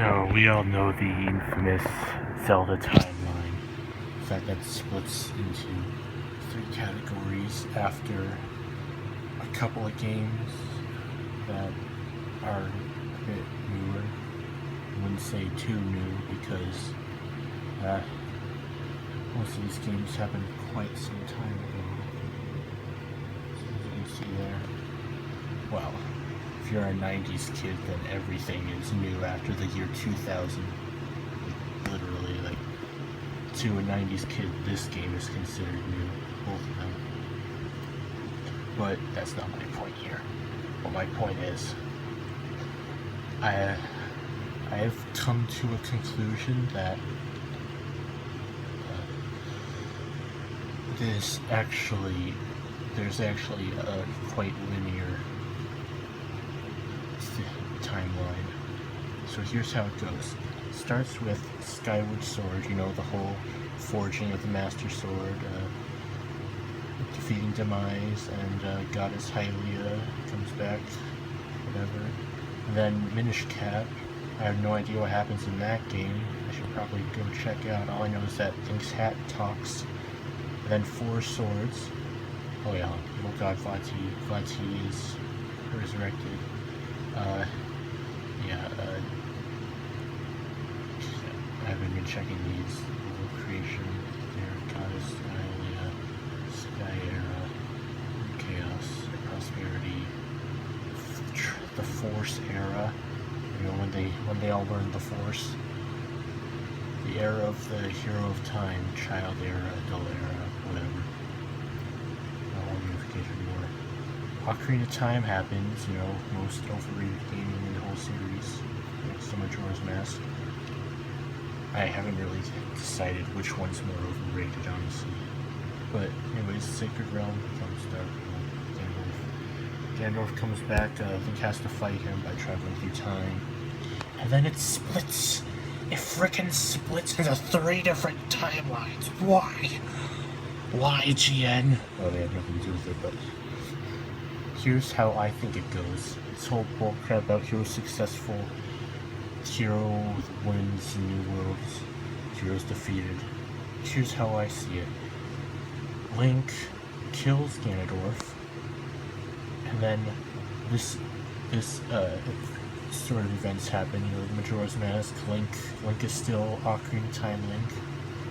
So we all know the infamous Zelda timeline. In fact, that splits into three categories after a couple of games that are a bit newer. I wouldn't say too new because most of these games happened quite some time ago. As you can see there. Well, if you're a 90s kid, then everything is new after the year 2000. Literally, like, to a 90s kid, this game is considered new, both of them. But that's not my point here. What my point is, I have come to a conclusion that there's actually a quite linear timeline. So here's how it goes. It starts with Skyward Sword, you know, the whole forging of the Master Sword, defeating Demise, and Goddess Hylia comes back, whatever. And then Minish Cap. I have no idea what happens in that game. I should probably go check out. All I know is that Link's hat talks. And then Four Swords. Oh yeah, oh god, Vati is resurrected. I haven't been checking these little creations. There, Goddess, Hylia, Sky Era, Chaos, Prosperity, the Force Era. You know, when they all learned the Force. The era of the Hero of Time, Child Era, Adult Era, whatever. Unification War. Ocarina of Time happens, you know, most overrated game in the whole series. Next to Majora's Mask. I haven't really decided which one's more overrated, honestly. But anyways, Sacred Realm comes back. Gandalf comes back. Link has to fight him by traveling through time. And then it splits. It frickin' splits into 3 different timelines. Why? Why, GN? Oh, they have nothing to do with it, but here's how I think it goes. This whole bullcrap about hero successful, hero wins new worlds, heroes defeated. Here's how I see it. Link kills Ganondorf, and then this sort of events happen. You know, Majora's Mask, Link is still Ocarina of Time Link,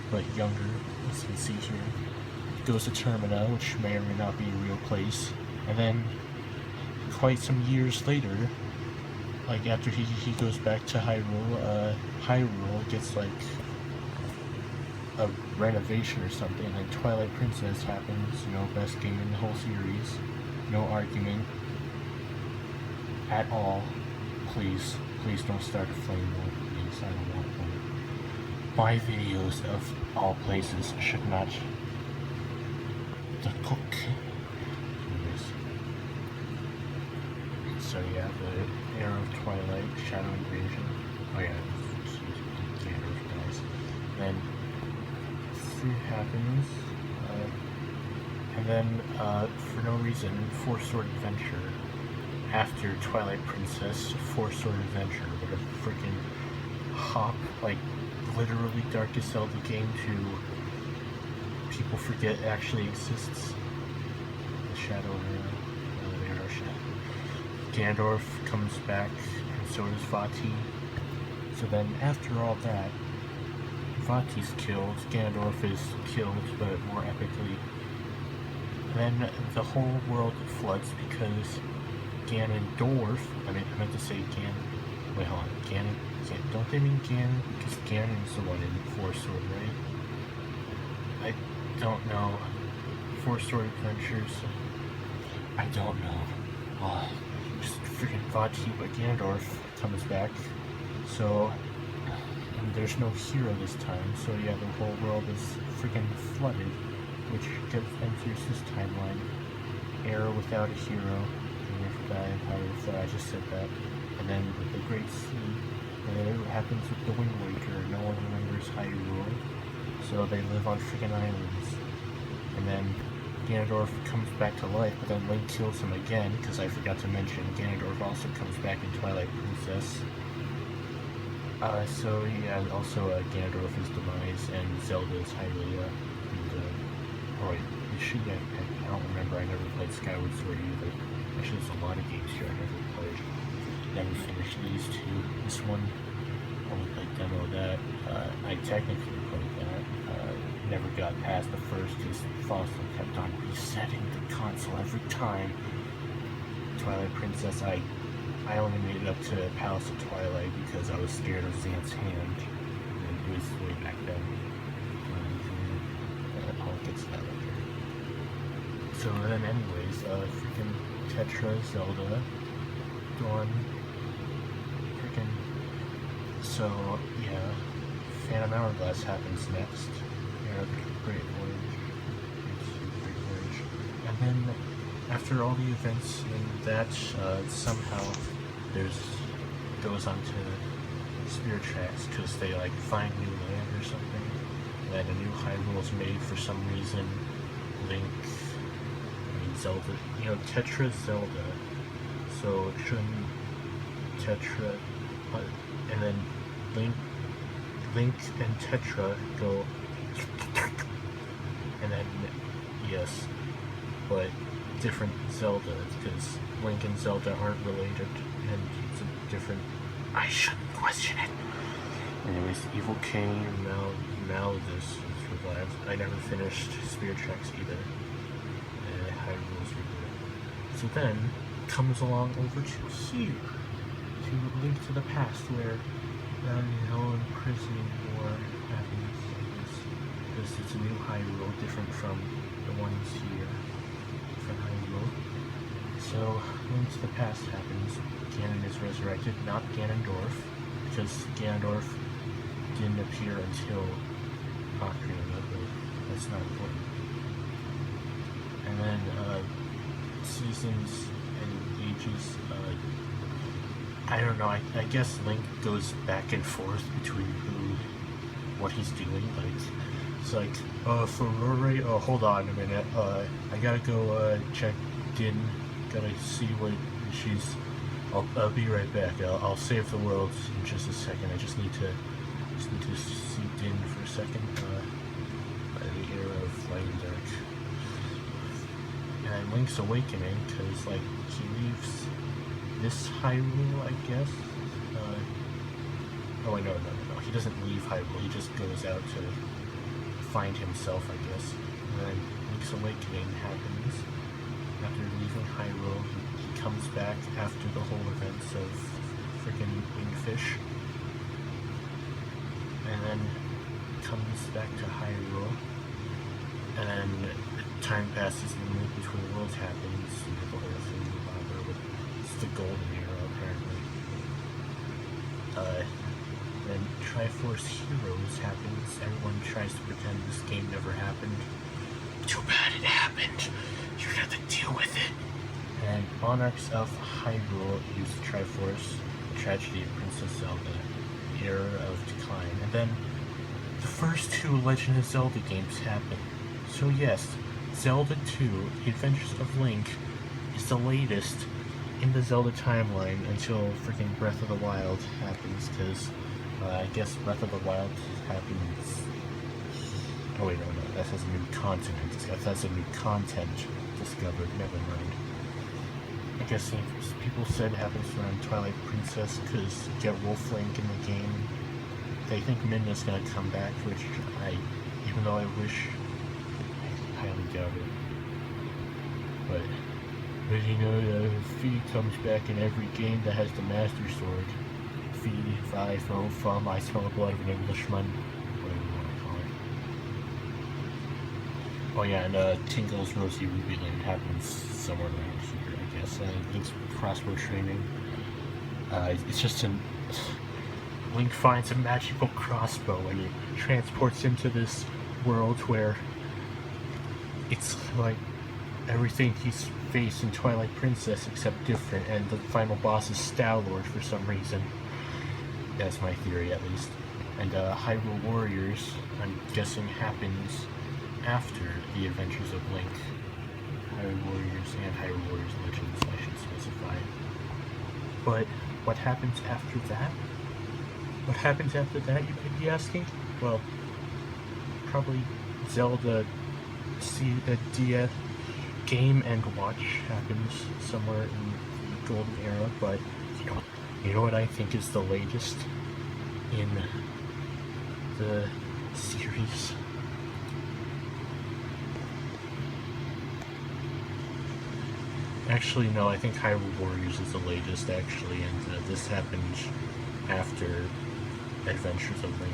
but younger, as you can see here. Goes to Termina, which may or may not be a real place, and then quite some years later, like after he goes back to Hyrule, Hyrule gets like a renovation or something, and then Twilight Princess happens, you know, best game in the whole series, no argument at all. Please don't start a flame war, please, I don't want one. My videos of all places should not the cook. Anyways. So yeah, the era of Twilight, Shadow Invasion. Oh yeah, Ganondorf dies. Then Fruit happens, and then for no reason, Four Sword Adventure. After Twilight Princess, Four Sword Adventure, what a freaking hop, like literally Darkest Zelda game to people forget actually exists. The Shadow Era, Ganondorf comes back, and so does Vati. So then, after all that, Vati's killed, Ganondorf is killed, but more epically. Then the whole world floods because Ganondorf, I meant to say wait, hold on, don't they mean Ganon? Because Ganon's the one in Four Sword, right? I don't know. Four Sword Adventures, I don't know. Just freaking Vati, but Ganondorf comes back, so, and there's no hero this time, so yeah, the whole world is freaking flooded, which enters this timeline. Era without a hero. I just said that. And then with the Great Sea, and then it happens with the Wind Waker. No one remembers Hyrule, so they live on freaking islands. And then Ganondorf comes back to life, but then Link kills him again, because I forgot to mention Ganondorf also comes back in Twilight Princess. So yeah, also Ganondorf's demise and Zelda's Hylia. Oh wait, I don't remember. I never played Skyward Sword either. Actually, there's a lot of games here I never played. Never finished these two. This one, only played demo of that. I technically played that. Never got past the first because Fossil kept on resetting the console every time. Twilight Princess, I only made it up to Palace of Twilight because I was scared of Xanth's hand. And it was way back then. I'll get to that later. So then anyways, freaking Tetra, Zelda, Dawn, freaking... So, yeah, Phantom Hourglass happens next. Yeah, Great Voyage. Great Voyage. And then, after all the events in that, somehow goes on to Spirit Tracks because they like find new land or something. And a new Hyrule is made for some reason. Link, Zelda, Tetra Zelda. So shouldn't Tetra, and then Link and Tetra go, and then yes, but different Zelda because Link and Zelda aren't related, and it's a different. I shouldn't question it. Anyways, Evil King and Malthus revived. I never finished Spirit Tracks either. Hyrule's rebirth. So then comes along over to here, to Link to the Past, where hell in prison war happens. Because it's a new Hyrule, different from the ones here. Different Hyrule. So Link to the Past happens. Ganon is resurrected, not Ganondorf, because Ganondorf didn't appear until Ocarina, but that's not important. And then seasons and ages, I don't know, I guess Link goes back and forth between what he's doing, like, it's like, for Rory, hold on a minute, I gotta go, check Din, gotta see what she's, I'll be right back, I'll save the world in just a second, I just need to see Din for a second, by the era of Light and Dark. And Link's Awakening, because, like, he leaves this Hyrule, I guess. Oh, wait, no, he doesn't leave Hyrule, he just goes out to find himself, I guess. And then Link's Awakening happens after leaving Hyrule. He comes back after the whole events of freaking Wingfish. And then comes back to Hyrule. And then time passes and the move between worlds happens, the whole thing, it's the golden era apparently. Then Triforce Heroes happens, everyone tries to pretend this game never happened. Too bad it happened, you're gonna have to deal with it. And Monarchs of Hyrule use Triforce, the tragedy of Princess Zelda, the era of decline. And then the first two Legend of Zelda games happen. So yes, Zelda 2, The Adventures of Link, is the latest in the Zelda timeline until freaking Breath of the Wild happens, because I guess Breath of the Wild happens... Oh wait, no, that has a new continent. That's a new content discovered, never mind. I guess people said it happens around Twilight Princess, because you get Wolf Link in the game. They think Midna's gonna come back, which even though I wish, I highly doubt it. But you know, Fee comes back in every game that has the Master Sword. Fee, Fi, Fo, Fum, I smell the blood of an Englishman, whatever you want to call it. Oh yeah, and Tingle's Rosy Ruby Land happens somewhere around here, I guess. Link's crossbow training. It's just Link finds a magical crossbow and he transports into this world where it's like everything he's faced in Twilight Princess except different, and the final boss is Stalord for some reason. That's my theory, at least. And Hyrule Warriors, I'm guessing, happens after the Adventures of Link. Hyrule Warriors and Hyrule Warriors Legends, I should specify. But what happens after that? What happens after that, you might be asking? Well, probably Zelda DS Game and Watch happens somewhere in the Golden Era, but you know what I think is the latest in the series? Actually, no, I think Hyrule Warriors is the latest, actually, and this happened after Adventures of Link.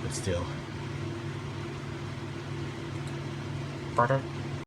But still. Brother.